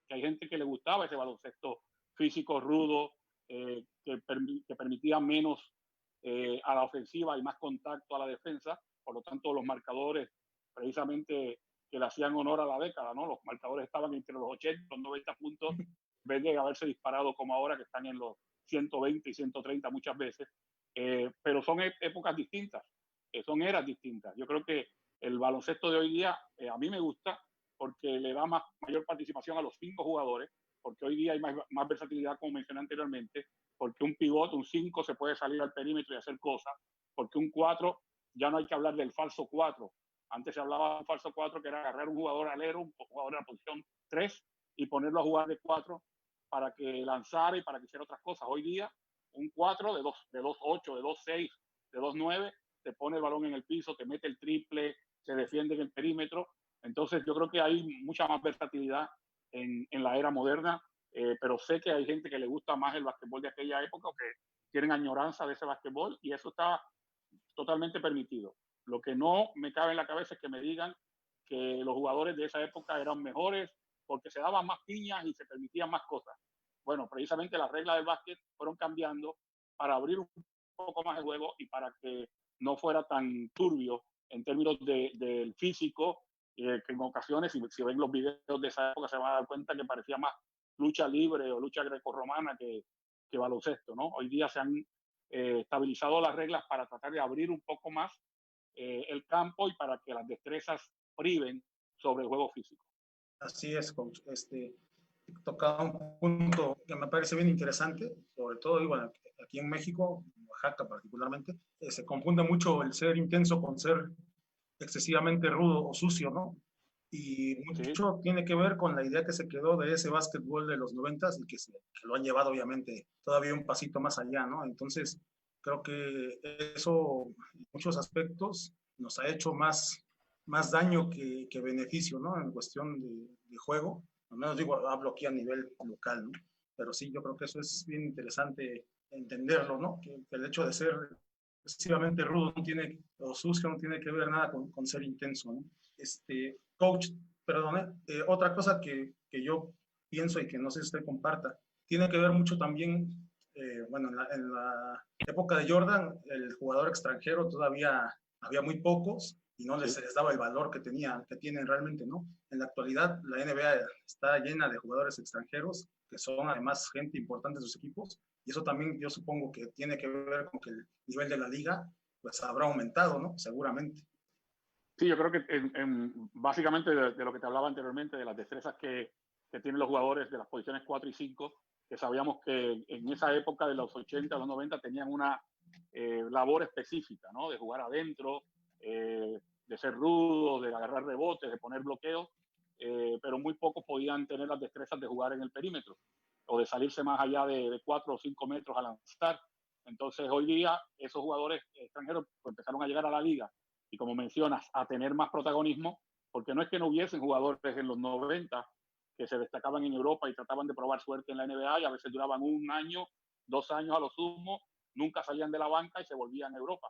que hay gente que le gustaba ese baloncesto físico, rudo, que permitía menos a la ofensiva y más contacto a la defensa. Por lo tanto, los marcadores precisamente que le hacían honor a la década, ¿no? Los marcadores estaban entre los 80 y los 90 puntos, en vez de haberse disparado como ahora, que están en los 120 y 130 muchas veces. Pero son épocas distintas, son eras distintas. Yo creo que el baloncesto de hoy día a mí me gusta porque le da mayor participación a los 5 jugadores, porque hoy día hay más versatilidad, como mencioné anteriormente, porque un pivote, un 5 se puede salir al perímetro y hacer cosas, porque un 4 ya no hay que hablar del falso 4. Antes se hablaba de un falso 4 que era agarrar un jugador alero, un jugador en la posición 3 y ponerlo a jugar de 4 para que lanzara y para que hiciera otras cosas. Hoy día un 4 de 2-8, de 2-6, de 2-9, te pone el balón en el piso, te mete el triple, se defiende en el perímetro. Entonces yo creo que hay mucha más versatilidad en la era moderna, pero sé que hay gente que le gusta más el basquetbol de aquella época o que tienen añoranza de ese basquetbol y eso está totalmente permitido. Lo que no me cabe en la cabeza es que me digan que los jugadores de esa época eran mejores porque se daban más piñas y se permitían más cosas. Bueno, precisamente las reglas del básquet fueron cambiando para abrir un poco más el juego y para que no fuera tan turbio en términos del físico, que en ocasiones, si ven los videos de esa época, se van a dar cuenta que parecía más lucha libre o lucha grecorromana que baloncesto, ¿no? Hoy día se han estabilizado las reglas para tratar de abrir un poco más el campo y para que las destrezas priven sobre el juego físico. Así es, coach. Tocaba un punto que me parece bien interesante, sobre todo, bueno, aquí en México, en Oaxaca particularmente, se confunde mucho el ser intenso con ser excesivamente rudo o sucio, ¿no? Y mucho Sí. tiene que ver con la idea que se quedó de ese básquetbol de los 90s y que lo han llevado obviamente todavía un pasito más allá, ¿no? Entonces, creo que eso en muchos aspectos nos ha hecho más daño que beneficio, ¿no? En cuestión de juego. Al menos digo, hablo aquí a nivel local, ¿no? Pero sí, yo creo que eso es bien interesante entenderlo, ¿no? Que el hecho de ser excesivamente rudo no tiene, o sucio no tiene que ver nada con ser intenso, ¿no? Coach, perdone, otra cosa que yo pienso y que no sé si usted comparta, tiene que ver mucho también, bueno, en la época de Jordan, el jugador extranjero todavía había muy pocos y no les daba el valor que tienen realmente, ¿no? En la actualidad, la NBA está llena de jugadores extranjeros que son además gente importante de sus equipos y eso también yo supongo que tiene que ver con que el nivel de la liga pues habrá aumentado, ¿no? Seguramente. Sí, yo creo que básicamente de lo que te hablaba anteriormente, de las destrezas que tienen los jugadores de las posiciones 4 y 5, que sabíamos que en esa época de los 80 a los 90 tenían una labor específica, ¿no? De jugar adentro, de ser rudos, de agarrar rebotes, de poner bloqueos, pero muy pocos podían tener las destrezas de jugar en el perímetro o de salirse más allá de 4 o 5 metros a lanzar. Entonces, hoy día, esos jugadores extranjeros pues, empezaron a llegar a la liga y, como mencionas, a tener más protagonismo, porque no es que no hubiesen jugadores en los 90 que se destacaban en Europa y trataban de probar suerte en la NBA y a veces duraban 1 año, 2 años a lo sumo, nunca salían de la banca y se volvían a Europa.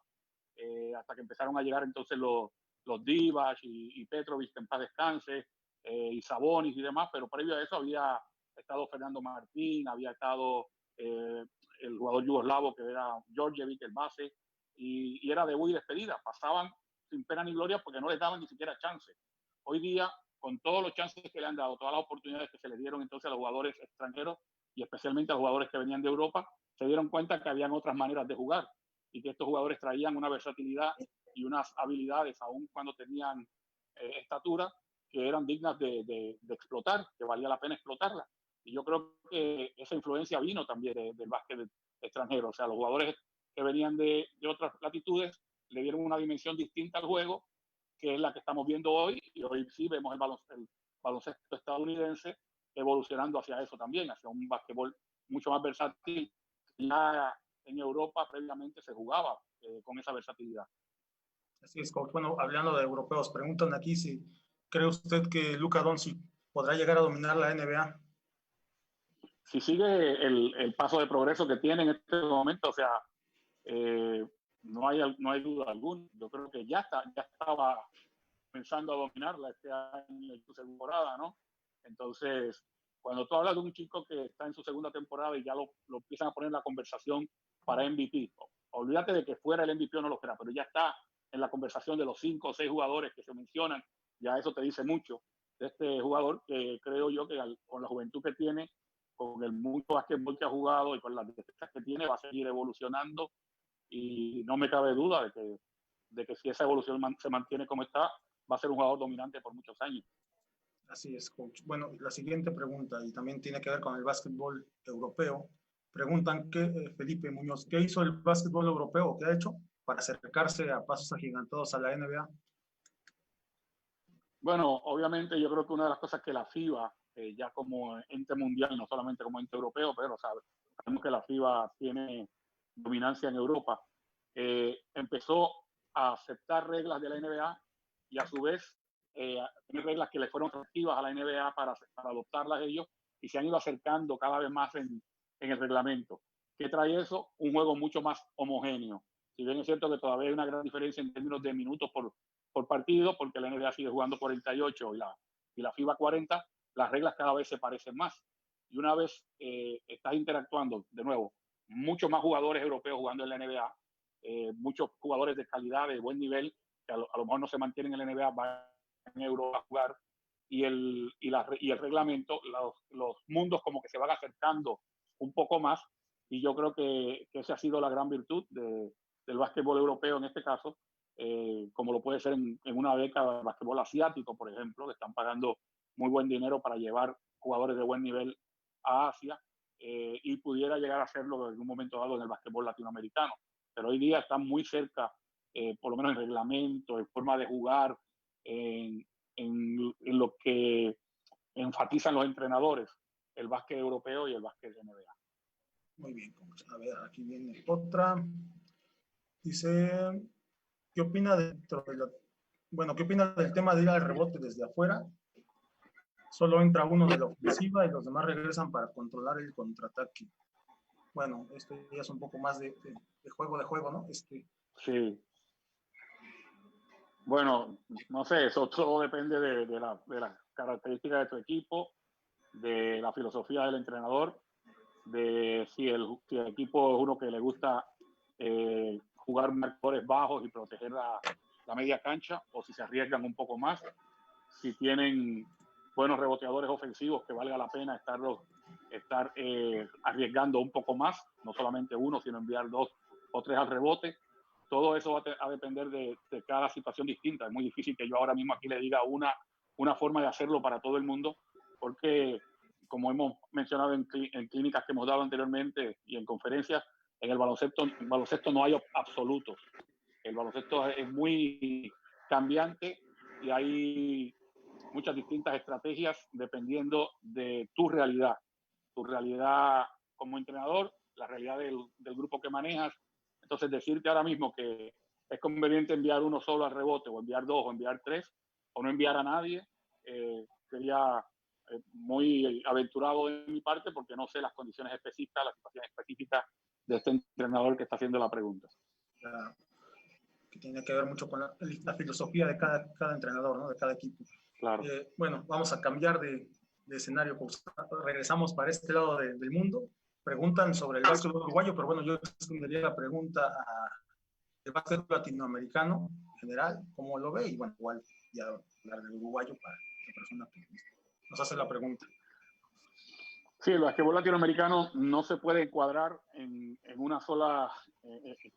Hasta que empezaron a llegar entonces los Divac y Petrovic, que en paz descanse, y Sabonis y demás, pero previo a eso había estado Fernando Martín, había estado el jugador yugoslavo que era Djordjevic, el base, y era debut y despedida. Pasaban sin pena ni gloria porque no les daban ni siquiera chance. Hoy día, con todos los chances que le han dado, todas las oportunidades que se les dieron entonces a los jugadores extranjeros y especialmente a los jugadores que venían de Europa, se dieron cuenta que habían otras maneras de jugar y que estos jugadores traían una versatilidad y unas habilidades, aun cuando tenían estatura, que eran dignas de explotar, que valía la pena explotarlas. Y yo creo que esa influencia vino también del básquet extranjero. O sea, los jugadores que venían de otras latitudes le dieron una dimensión distinta al juego, que es la que estamos viendo hoy. Y hoy sí vemos el baloncesto estadounidense evolucionando hacia eso también, hacia un básquetbol mucho más versátil. Ya en Europa previamente se jugaba con esa versatilidad. Así es, coach. Bueno, hablando de europeos, preguntan aquí si cree usted que Luka Doncic podrá llegar a dominar la NBA. Si sigue el paso de progreso que tiene en este momento, o sea, no hay duda alguna. Yo creo que ya estaba pensando a dominarla este año en su temporada, ¿no? Entonces, cuando tú hablas de un chico que está en su segunda temporada y ya lo empiezan a poner en la conversación para MVP, olvídate de que fuera el MVP o no lo fuera, pero ya está en la conversación de los 5 o 6 jugadores que se mencionan, ya eso te dice mucho de este jugador que creo yo que con la juventud que tiene, con el mucho basquetbol que ha jugado y con las destrezas que tiene, va a seguir evolucionando y no me cabe duda de que si esa evolución se mantiene como está, va a ser un jugador dominante por muchos años. Así es, coach. Bueno, la siguiente pregunta, y también tiene que ver con el básquetbol europeo. Preguntan que Felipe Muñoz, ¿qué hizo el básquetbol europeo? ¿Qué ha hecho para acercarse a pasos agigantados a la NBA? Bueno, obviamente yo creo que una de las cosas que la FIBA, ya como ente mundial, no solamente como ente europeo, pero sabemos que la FIBA tiene dominancia en Europa, empezó a aceptar reglas de la NBA y a su vez tener reglas que le fueron efectivas a la NBA para adoptarlas ellos y se han ido acercando cada vez más en el reglamento. ¿Qué trae eso? Un juego mucho más homogéneo. Si bien es cierto que todavía hay una gran diferencia en términos de minutos por partido, porque la NBA sigue jugando 48 y la FIBA 40, las reglas cada vez se parecen más. Y una vez estás interactuando, de nuevo, muchos más jugadores europeos jugando en la NBA, muchos jugadores de calidad, de buen nivel, que a lo mejor no se mantienen en la NBA, van en Europa a jugar, y el reglamento, los mundos como que se van acercando un poco más, y yo creo que esa ha sido la gran virtud del básquetbol europeo en este caso, como lo puede ser en una beca de básquetbol asiático, por ejemplo, que están pagando muy buen dinero para llevar jugadores de buen nivel a Asia, y pudiera llegar a hacerlo en un momento dado en el básquetbol latinoamericano. Pero hoy día están muy cerca, por lo menos en reglamento, en forma de jugar, en lo que enfatizan los entrenadores, el básquet europeo y el básquet de NBA. Muy bien, a ver, aquí viene otra. Dice, ¿qué opina ¿qué opina del tema de ir al rebote desde afuera? Solo entra uno de la ofensiva y los demás regresan para controlar el contraataque. Bueno, esto ya es un poco más de juego, ¿no? Sí. Bueno, no sé, eso todo depende de las características de tu equipo, de la filosofía del entrenador, de si el equipo es uno que le gusta jugar marcadores bajos y proteger la media cancha, o si se arriesgan un poco más, si tienen buenos reboteadores ofensivos que valga la pena estar arriesgando un poco más, no solamente uno, sino enviar 2 o 3 al rebote. Todo eso va a depender de cada situación distinta. Es muy difícil que yo ahora mismo aquí le diga una forma de hacerlo para todo el mundo, porque como hemos mencionado en clínicas que hemos dado anteriormente y en conferencias, en el baloncesto no hay absolutos. El baloncesto es muy cambiante y hay muchas distintas estrategias dependiendo de tu realidad como entrenador, la realidad del grupo que manejas. Entonces, decirte ahora mismo que es conveniente enviar uno solo al rebote, o enviar 2, o enviar 3, o no enviar a nadie, sería muy aventurado de mi parte, porque no sé las condiciones específicas, las situaciones específicas de este entrenador que está haciendo la pregunta. Que tiene que ver mucho con la filosofía de cada entrenador, ¿no? De cada equipo. Claro. Bueno, vamos a cambiar de escenario. Pues, regresamos para este lado del mundo. Preguntan sobre el básquetbol uruguayo, pero bueno, yo extendería la pregunta al básquetbol latinoamericano en general, cómo lo ve, y bueno, igual ya hablar del uruguayo para la persona que nos hace la pregunta. Sí, el básquetbol latinoamericano no se puede encuadrar en una sola,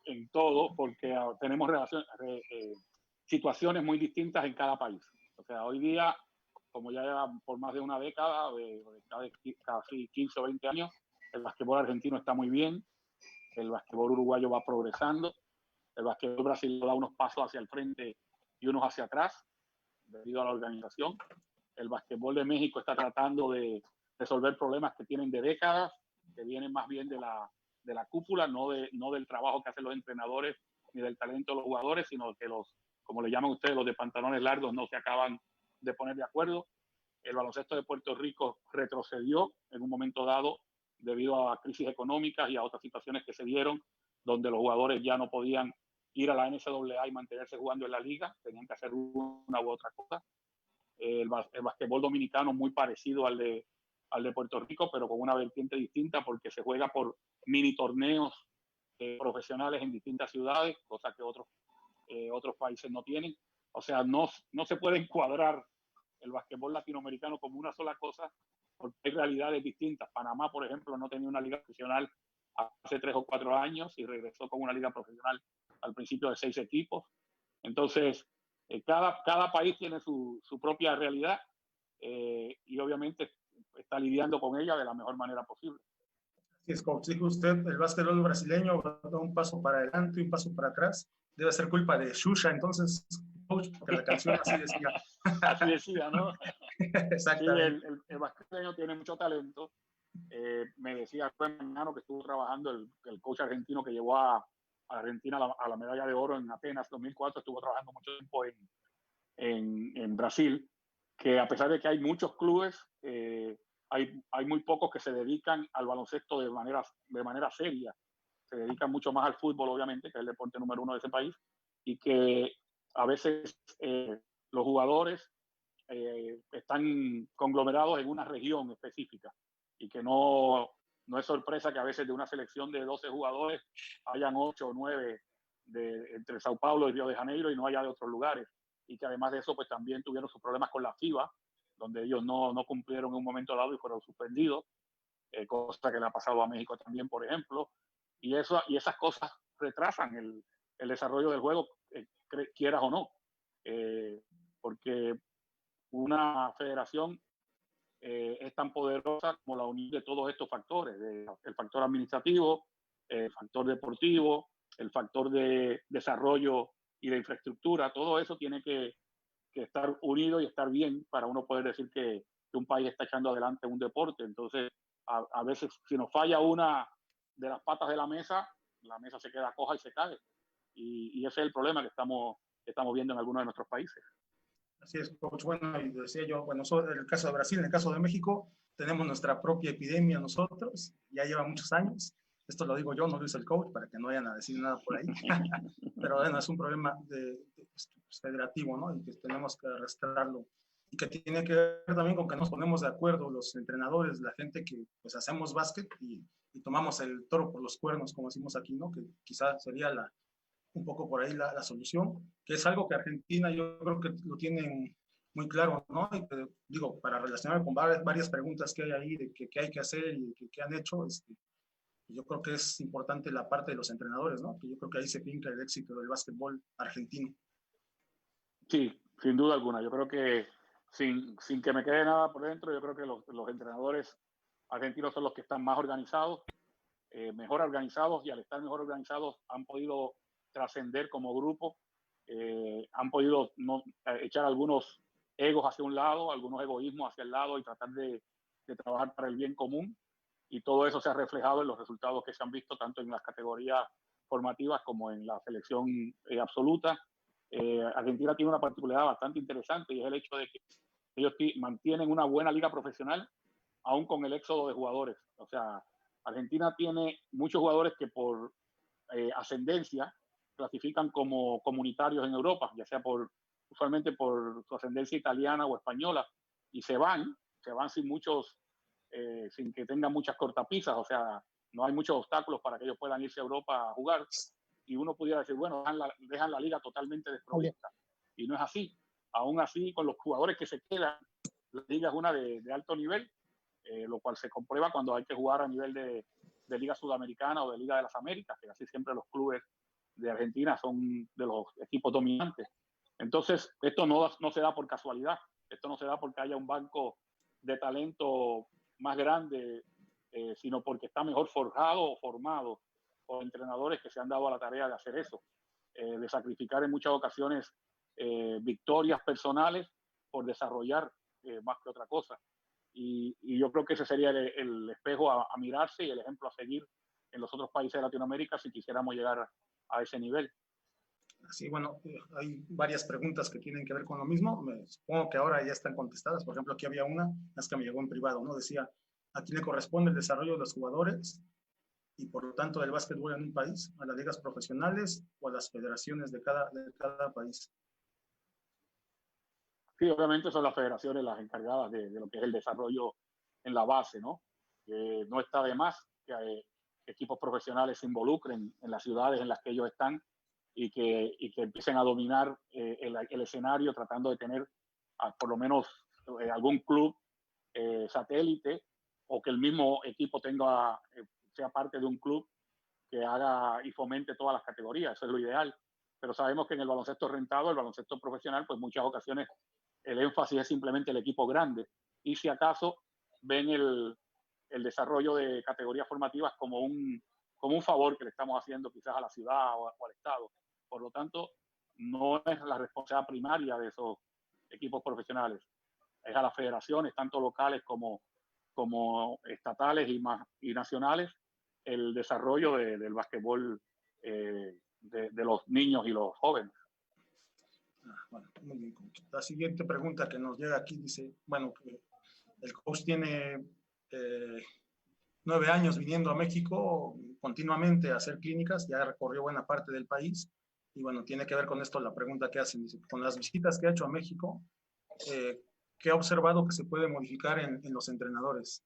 en todo, porque tenemos situaciones muy distintas en cada país. O sea, hoy día, como ya por más de una década, casi 15 o 20 años, el básquetbol argentino está muy bien, el básquetbol uruguayo va progresando, el básquetbol brasileño da unos pasos hacia el frente y unos hacia atrás, debido a la organización. El básquetbol de México está tratando de resolver problemas que tienen de décadas, que vienen más bien de la cúpula, no del trabajo que hacen los entrenadores ni del talento de los jugadores, sino que como le llaman ustedes, los de pantalones largos no se acaban de poner de acuerdo. El baloncesto de Puerto Rico retrocedió en un momento dado debido a crisis económicas y a otras situaciones que se dieron, donde los jugadores ya no podían ir a la NCAA y mantenerse jugando en la liga, tenían que hacer una u otra cosa. El basquetbol dominicano muy parecido al al de Puerto Rico, pero con una vertiente distinta porque se juega por mini torneos profesionales en distintas ciudades, cosa que otros países no tienen. O sea, no se puede encuadrar el basquetbol latinoamericano como una sola cosa porque hay realidades distintas. Panamá, por ejemplo, no tenía una liga profesional hace 3 o 4 años y regresó con una liga profesional al principio de 6 equipos. Entonces, cada país tiene su propia realidad y obviamente está lidiando con ella de la mejor manera posible. Así es, coach. Dijo usted, el básquetbol brasileño da un paso para adelante y un paso para atrás. Debe ser culpa de Xuxa, entonces, coach, porque la canción así decía. Así decía, ¿no? Exactamente. Sí, el brasileño tiene mucho talento. Me decía fue hermano que estuvo trabajando el coach argentino que llevó a Argentina a la medalla de oro en Atenas 2004, estuvo trabajando mucho tiempo en Brasil, que a pesar de que hay muchos clubes, hay muy pocos que se dedican al baloncesto de manera seria. Se dedican mucho más al fútbol, obviamente, que es el deporte número 1 de ese país, y que a veces los jugadores están conglomerados en una región específica y que no es sorpresa que a veces de una selección de 12 jugadores hayan 8 o 9 entre Sao Paulo y Río de Janeiro y no haya de otros lugares. Y que además de eso, pues también tuvieron sus problemas con la FIBA, donde ellos no cumplieron en un momento dado y fueron suspendidos, cosa que le ha pasado a México también, por ejemplo. Y esas cosas retrasan el desarrollo del juego, quieras o no. Porque una federación es tan poderosa como la unión de todos estos factores, el factor administrativo, el factor deportivo, el factor de desarrollo y de infraestructura. Todo eso tiene que estar unido y estar bien para uno poder decir que un país está echando adelante un deporte. Entonces, a veces si nos falla una de las patas de la mesa se queda coja y se cae. Y ese es el problema que estamos viendo en algunos de nuestros países. Así es, coach. Bueno, y decía yo, bueno, en el caso de Brasil, en el caso de México, tenemos nuestra propia epidemia nosotros, ya lleva muchos años. Esto lo digo yo, no lo dice el coach, para que no vayan a decir nada por ahí. Pero bueno, es un problema federativo, ¿no? Y que tenemos que arrastrarlo. Y que tiene que ver también con que nos ponemos de acuerdo los entrenadores, la gente que pues hacemos básquet y tomamos el toro por los cuernos, como decimos aquí, ¿no? Que quizás sería un poco por ahí la solución, que es algo que Argentina yo creo que lo tienen muy claro, ¿no? Y que, digo, para relacionar con varias preguntas que hay ahí de qué hay que hacer y qué han hecho, yo creo que es importante la parte de los entrenadores, ¿no? Que yo creo que ahí se finca el éxito del básquetbol argentino. Sí, sin duda alguna. Yo creo que sin que me quede nada por dentro, yo creo que los entrenadores argentinos son los que están más organizados, mejor organizados, y al estar mejor organizados han podido trascender como grupo, han podido echar algunos egos hacia un lado, algunos egoísmos hacia el lado y tratar de trabajar para el bien común. Y todo eso se ha reflejado en los resultados que se han visto tanto en las categorías formativas como en la selección absoluta. Argentina tiene una particularidad bastante interesante y es el hecho de que ellos mantienen una buena liga profesional aún con el éxodo de jugadores. O sea, Argentina tiene muchos jugadores que por ascendencia clasifican como comunitarios en Europa, ya sea usualmente por su ascendencia italiana o española, y se van sin que tengan muchas cortapisas, o sea, no hay muchos obstáculos para que ellos puedan irse a Europa a jugar, y uno pudiera decir, bueno, dejan la liga totalmente desprovista, y no es así. Aún así, con los jugadores que se quedan, la liga es una de alto nivel, lo cual se comprueba cuando hay que jugar a nivel de Liga Sudamericana o de Liga de las Américas, que casi siempre los clubes de Argentina son de los equipos dominantes. Entonces, esto no se da por casualidad, esto no se da porque haya un banco de talento más grande, sino porque está mejor forjado o formado por entrenadores que se han dado a la tarea de hacer eso, de sacrificar en muchas ocasiones victorias personales por desarrollar más que otra cosa. Y yo creo que ese sería el espejo a mirarse y el ejemplo a seguir en los otros países de Latinoamérica si quisiéramos llegar a ese nivel. Sí, bueno, hay varias preguntas que tienen que ver con lo mismo. Supongo que ahora ya están contestadas. Por ejemplo, aquí había una, es que me llegó en privado, ¿no? Decía, ¿a quién le corresponde el desarrollo de los jugadores y por lo tanto del básquetbol en un país? ¿A las ligas profesionales o a las federaciones de cada país? Sí, obviamente son las federaciones las encargadas de lo que es el desarrollo en la base, ¿no? No está de más que equipos profesionales se involucren en las ciudades en las que ellos están y que empiecen a dominar el escenario tratando de tener por lo menos algún club satélite o que el mismo equipo sea parte de un club que haga y fomente todas las categorías. Eso es lo ideal. Pero sabemos que en el baloncesto rentado, el baloncesto profesional, pues muchas ocasiones el énfasis es simplemente el equipo grande. Y si acaso ven el desarrollo de categorías formativas como un favor que le estamos haciendo quizás a la ciudad o al Estado. Por lo tanto, no es la responsabilidad primaria de esos equipos profesionales. Es a las federaciones, tanto locales como estatales y nacionales, el desarrollo del básquetbol de los niños y los jóvenes. Bueno, muy bien. La siguiente pregunta que nos llega aquí dice, bueno, el coach tiene 9 años viniendo a México continuamente a hacer clínicas, ya recorrió buena parte del país, y bueno, tiene que ver con esto la pregunta que hacen, dice, con las visitas que ha hecho a México, ¿qué ha observado que se puede modificar en los entrenadores?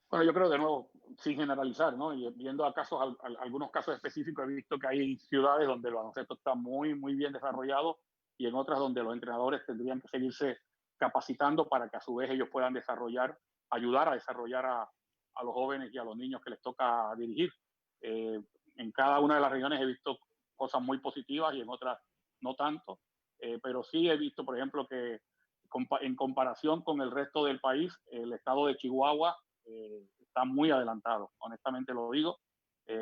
Bueno, yo creo de nuevo, sin generalizar, ¿no? Y viendo algunos casos específicos, he visto que hay ciudades donde el baloncesto está muy, muy bien desarrollado y en otras donde los entrenadores tendrían que seguirse capacitando para que a su vez ellos puedan ayudar a desarrollar a los jóvenes y a los niños que les toca dirigir. En cada una de las regiones he visto cosas muy positivas y en otras no tanto, pero sí he visto, por ejemplo, que en comparación con el resto del país, el estado de Chihuahua está muy adelantado, honestamente lo digo,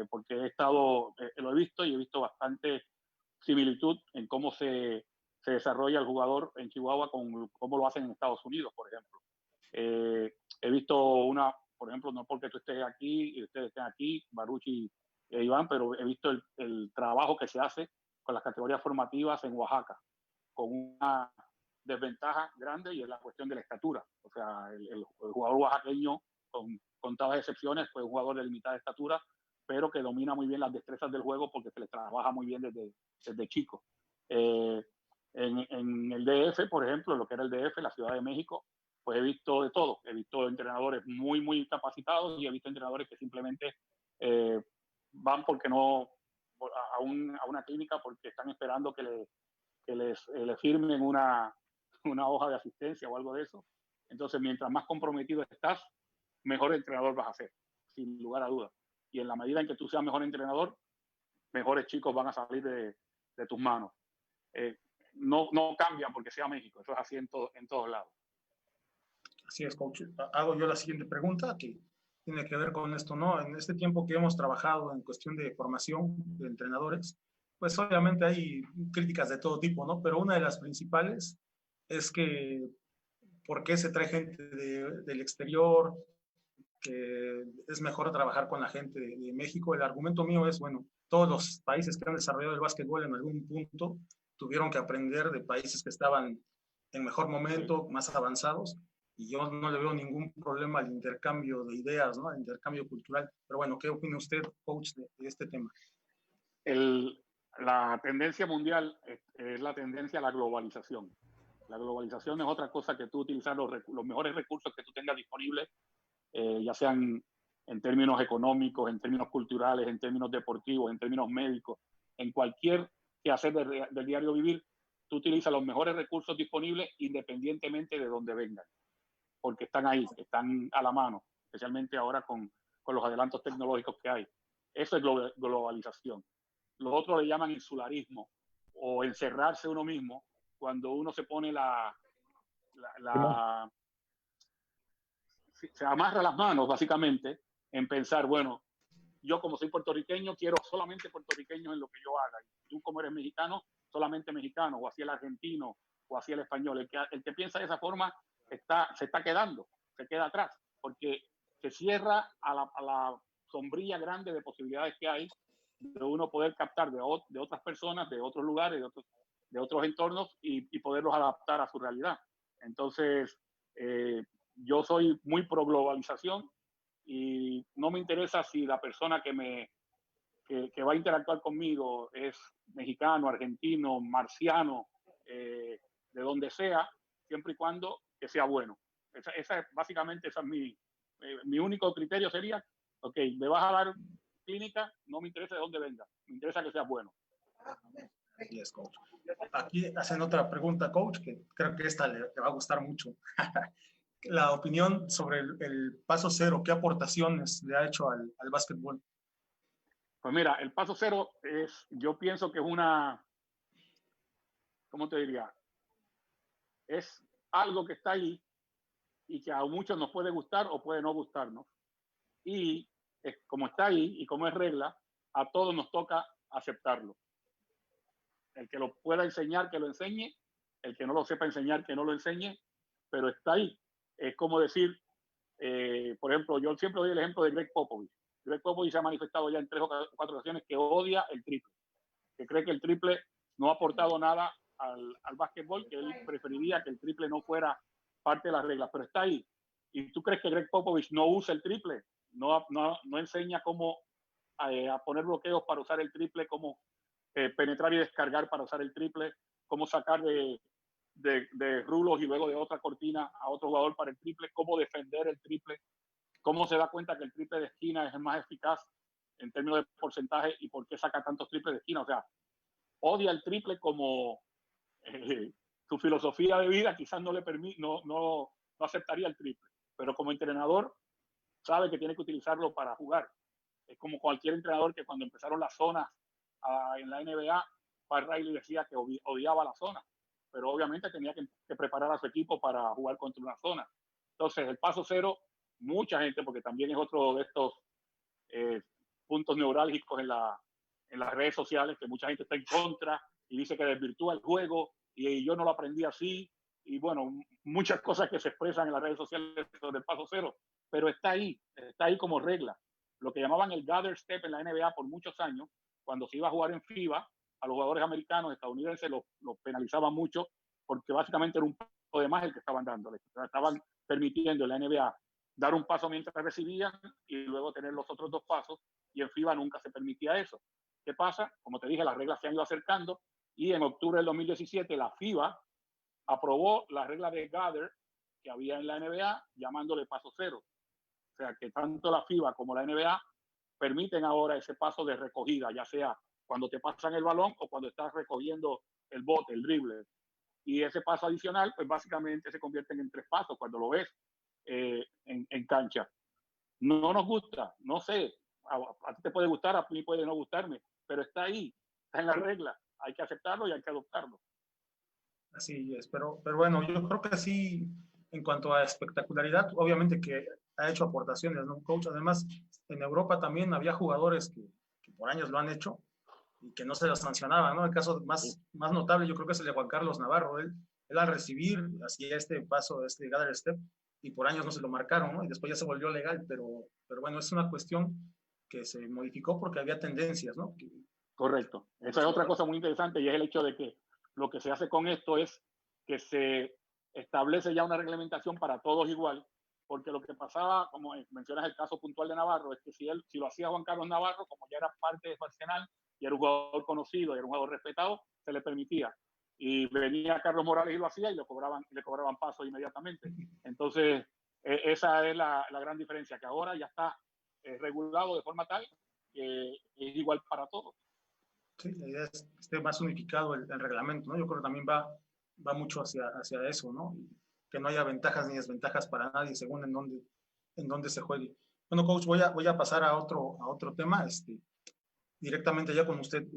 porque lo he visto y he visto bastante similitud en cómo se desarrolla el jugador en Chihuahua con cómo lo hacen en Estados Unidos, por ejemplo. He visto por ejemplo, no porque tú estés aquí y ustedes estén aquí, Baruchi e Iván, pero he visto el trabajo que se hace con las categorías formativas en Oaxaca, con una desventaja grande y es la cuestión de la estatura. O sea, el jugador oaxaqueño, con contadas excepciones, fue un jugador de limitada estatura, pero que domina muy bien las destrezas del juego porque se les trabaja muy bien desde chico. En el DF, por ejemplo, lo que era el DF, la Ciudad de México, pues he visto de todo. He visto entrenadores muy, muy capacitados y he visto entrenadores que simplemente van porque no a una clínica porque están esperando que les firmen una hoja de asistencia o algo de eso. Entonces, mientras más comprometido estás, mejor entrenador vas a ser, sin lugar a dudas. Y en la medida en que tú seas mejor entrenador, mejores chicos van a salir de tus manos. No cambia porque sea México, eso es así en todos lados. Así es, coach. Hago yo la siguiente pregunta que tiene que ver con esto, ¿no? En este tiempo que hemos trabajado en cuestión de formación de entrenadores, pues obviamente hay críticas de todo tipo, ¿no? Pero una de las principales es que por qué se trae gente del exterior, que es mejor trabajar con la gente de México. El argumento mío es, bueno, todos los países que han desarrollado el básquetbol en algún punto tuvieron que aprender de países que estaban en mejor momento, más avanzados, y yo no le veo ningún problema al intercambio de ideas, ¿no? Al intercambio cultural. Pero bueno, ¿qué opina usted, coach, de este tema? La tendencia mundial es la tendencia a la globalización. La globalización es otra cosa que tú utilizar los mejores recursos que tú tengas disponibles, ya sean en términos económicos, en términos culturales, en términos deportivos, en términos médicos, en cualquier quehacer del diario vivir, tú utilizas los mejores recursos disponibles independientemente de dónde vengan, porque están ahí, están a la mano, especialmente ahora con los adelantos tecnológicos que hay. Eso es globalización. Lo otro le llaman insularismo o encerrarse uno mismo cuando uno se pone se amarra las manos básicamente en pensar, bueno, yo como soy puertorriqueño quiero solamente puertorriqueños en lo que yo haga. Y tú como eres mexicano, solamente mexicano, o así el argentino, o así el español. El que piensa de esa forma se está quedando, se queda atrás, porque se cierra a la sombrilla grande de posibilidades que hay de uno poder captar de otras personas, de otros lugares, de otros entornos y poderlos adaptar a su realidad. Entonces, yo soy muy pro globalización y no me interesa si la persona que va a interactuar conmigo es mexicano, argentino, marciano, de donde sea, siempre y cuando que sea bueno. Básicamente, esa es mi único criterio sería, ok, me vas a dar clínica, no me interesa de dónde venga, me interesa que seas bueno. Yes, coach. Aquí hacen otra pregunta, coach, que creo que esta le va a gustar mucho. La opinión sobre el paso cero, ¿qué aportaciones le ha hecho al básquetbol? Pues mira, el paso cero yo pienso que es ¿cómo te diría? Es algo que está ahí y que a muchos nos puede gustar o puede no gustarnos. Y como está ahí y como es regla, a todos nos toca aceptarlo. El que lo pueda enseñar, que lo enseñe. El que no lo sepa enseñar, que no lo enseñe. Pero está ahí. Es como decir, por ejemplo, yo siempre doy el ejemplo de Greg Popovich. Greg Popovich se ha manifestado ya en 3 o 4 ocasiones que odia el triple, que cree que el triple no ha aportado nada al básquetbol, que él preferiría que el triple no fuera parte de las reglas, pero está ahí. ¿Y tú crees que Greg Popovich no usa el triple? No enseña cómo a poner bloqueos para usar el triple, cómo penetrar y descargar para usar el triple, cómo sacar de rulos y luego de otra cortina a otro jugador para el triple, cómo defender el triple, cómo se da cuenta que el triple de esquina es el más eficaz en términos de porcentaje y por qué saca tantos triples de esquina. O sea, odia el triple como su filosofía de vida quizás no le permite, no aceptaría el triple, pero como entrenador sabe que tiene que utilizarlo para jugar. Es como cualquier entrenador que cuando empezaron las zonas en la NBA, Pat Riley decía que odiaba la zona, pero obviamente tenía que preparar a su equipo para jugar contra una zona. Entonces, el paso cero, mucha gente, porque también es otro de estos puntos neurálgicos en las redes sociales, que mucha gente está en contra y dice que desvirtúa el juego y yo no lo aprendí así. Y bueno, muchas cosas que se expresan en las redes sociales sobre el paso cero, pero está ahí como regla. Lo que llamaban el gather step en la NBA por muchos años, cuando se iba a jugar en FIBA, a los jugadores americanos, estadounidenses, los penalizaban mucho porque básicamente era un paso de más el que estaban dando. Estaban permitiendo en la NBA dar un paso mientras recibían y luego tener los otros 2 pasos, y en FIBA nunca se permitía eso. ¿Qué pasa? Como te dije, las reglas se han ido acercando y en octubre del 2017 la FIBA aprobó la regla de gather que había en la NBA llamándole paso cero. O sea que tanto la FIBA como la NBA permiten ahora ese paso de recogida, ya sea cuando te pasan el balón o cuando estás recogiendo el bote, el drible. Y ese paso adicional, pues básicamente se convierten en 3 pasos cuando lo ves en cancha. No nos gusta, no sé, a ti te puede gustar, a mí puede no gustarme, pero está ahí, está en la regla, hay que aceptarlo y hay que adoptarlo. Así es, pero bueno, yo creo que sí, en cuanto a espectacularidad, obviamente que ha hecho aportaciones, ¿no, coach? Además, en Europa también había jugadores que por años lo han hecho y que no se los sancionaba, ¿no? El caso más notable yo creo que es el de Juan Carlos Navarro. Él al recibir hacía este paso, este gather step, y por años no se lo marcaron, ¿no? Y después ya se volvió legal, pero bueno, es una cuestión que se modificó porque había tendencias, ¿no? Correcto. Esa es otra cosa muy interesante y es el hecho de que lo que se hace con esto es que se establece ya una reglamentación para todos igual, porque lo que pasaba, como mencionas el caso puntual de Navarro, es que si lo hacía Juan Carlos Navarro, como ya era parte de su arsenal y era un jugador conocido, y era un jugador respetado, se le permitía. Y venía Carlos Morales y lo hacía y le cobraban paso inmediatamente. Entonces, esa es la gran diferencia, que ahora ya está regulado de forma tal que es igual para todos. Sí, la idea es que esté más unificado el reglamento, ¿no? Yo creo que también va mucho hacia eso, ¿no? Y que no haya ventajas ni desventajas para nadie según en dónde se juegue. Bueno, coach, voy a pasar a otro tema, directamente ya con usted.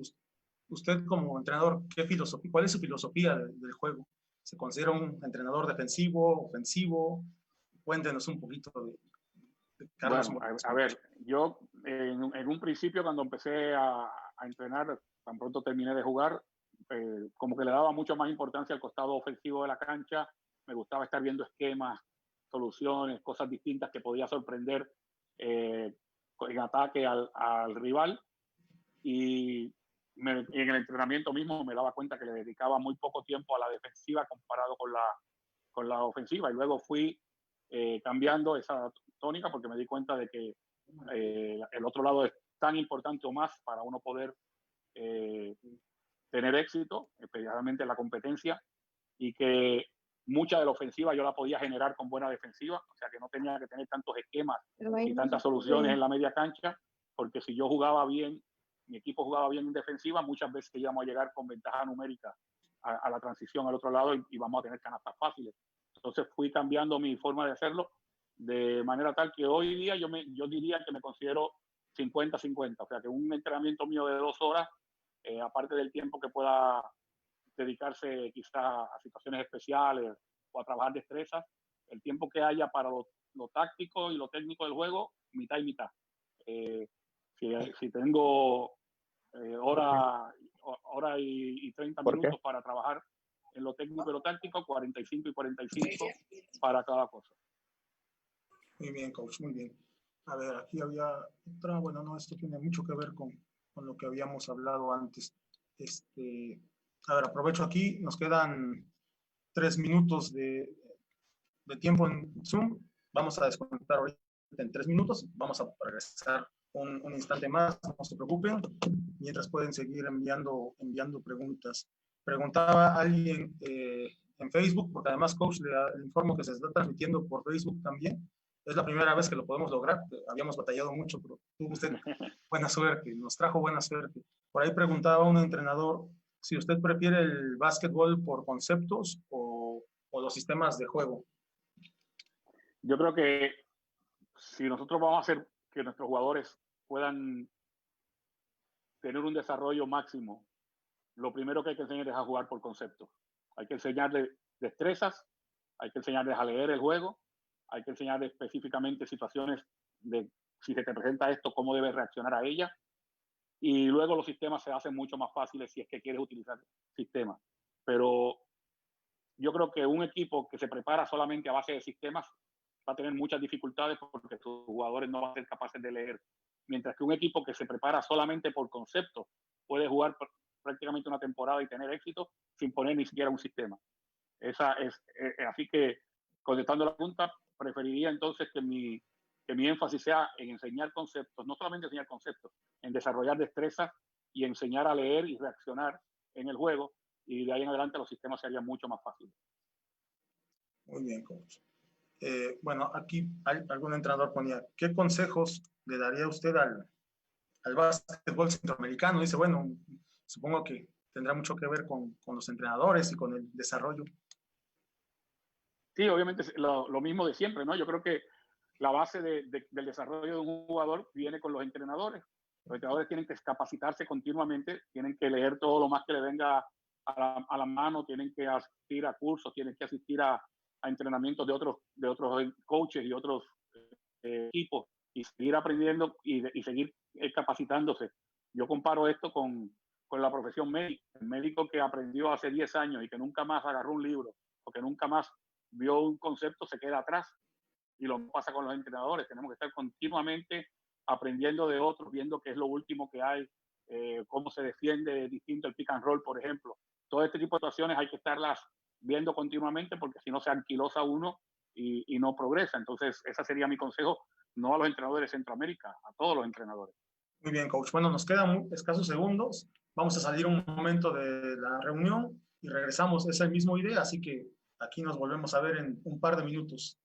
Usted como entrenador, ¿cuál es su filosofía del juego? ¿Se considera un entrenador defensivo, ofensivo? Cuéntenos un poquito de Carlos Bueno, Morales. a ver, yo en un principio cuando empecé a entrenar, tan pronto terminé de jugar, como que le daba mucho más importancia al costado ofensivo de la cancha. Me gustaba estar viendo esquemas, soluciones, cosas distintas que podía sorprender en ataque al rival. Y en el entrenamiento mismo me daba cuenta que le dedicaba muy poco tiempo a la defensiva comparado con la ofensiva. Y luego fui cambiando esa tónica porque me di cuenta de que el otro lado es tan importante o más para uno poder tener éxito, especialmente en la competencia, y que mucha de la ofensiva yo la podía generar con buena defensiva, o sea que no tenía que tener tantos esquemas y tantas soluciones en la media cancha, porque si yo jugaba bien, mi equipo jugaba bien en defensiva, muchas veces íbamos a llegar con ventaja numérica a la transición al otro lado y vamos a tener canastas fáciles. Entonces fui cambiando mi forma de hacerlo de manera tal que hoy día yo diría que me considero 50-50, o sea que un entrenamiento mío de 2 horas, aparte del tiempo que pueda dedicarse quizá a situaciones especiales o a trabajar destrezas, el tiempo que haya para lo táctico y lo técnico del juego, mitad y mitad. Si tengo hora y 30 minutos para trabajar en lo técnico y lo táctico, 45 y 45 para cada cosa. Muy bien, coach, muy bien. A ver, aquí había otra, bueno, no, esto tiene mucho que ver con lo que habíamos hablado antes. A ver, aprovecho aquí, nos quedan 3 minutos de tiempo en Zoom. Vamos a desconectar ahorita en 3 minutos. Vamos a regresar un instante más, no se preocupen, mientras pueden seguir enviando preguntas. Preguntaba alguien en Facebook, porque además, coach, le informo que se está transmitiendo por Facebook también. Es la primera vez que lo podemos lograr. Habíamos batallado mucho, pero tuvo usted buena suerte, nos trajo buena suerte. Por ahí preguntaba un entrenador si usted prefiere el básquetbol por conceptos o los sistemas de juego. Yo creo que si nosotros vamos a hacer que nuestros jugadores puedan tener un desarrollo máximo, lo primero que hay que enseñar es a jugar por conceptos. Hay que enseñarles destrezas, hay que enseñarles a leer el juego, hay que enseñarles específicamente situaciones de si se te presenta esto, cómo debes reaccionar a ella. Y luego los sistemas se hacen mucho más fáciles si es que quieres utilizar sistemas. Pero yo creo que un equipo que se prepara solamente a base de sistemas va a tener muchas dificultades porque sus jugadores no van a ser capaces de leer. Mientras que un equipo que se prepara solamente por conceptos puede jugar prácticamente una temporada y tener éxito sin poner ni siquiera un sistema. Así que, contestando la pregunta, preferiría entonces que mi énfasis sea en enseñar conceptos, no solamente enseñar conceptos, en desarrollar destrezas y enseñar a leer y reaccionar en el juego, y de ahí en adelante los sistemas serían mucho más fáciles. Muy bien, coach. Bueno, aquí algún entrenador ponía, ¿qué consejos le daría usted al básquetbol centroamericano? Dice, bueno, supongo que tendrá mucho que ver con los entrenadores y con el desarrollo. Sí, obviamente lo mismo de siempre, ¿no? Yo creo que la base del desarrollo de un jugador viene con los entrenadores. Los entrenadores tienen que capacitarse continuamente, tienen que leer todo lo más que le venga a la mano, tienen que asistir a cursos, tienen que asistir a entrenamientos de otros coaches y otros equipos y seguir aprendiendo y seguir capacitándose. Yo comparo esto con la profesión médica. El médico que aprendió hace 10 años y que nunca más agarró un libro o que nunca más vio un concepto se queda atrás. Y lo pasa con los entrenadores. Tenemos que estar continuamente aprendiendo de otros, viendo qué es lo último que hay, cómo se defiende distinto el pick and roll, por ejemplo. Todo este tipo de situaciones hay que estarlas viendo continuamente porque si no se anquilosa uno y no progresa. Entonces, ese sería mi consejo, no a los entrenadores de Centroamérica, a todos los entrenadores. Muy bien, coach. Bueno, nos quedan escasos segundos. Vamos a salir un momento de la reunión y regresamos. Es el mismo idea, así que aquí nos volvemos a ver en un par de minutos.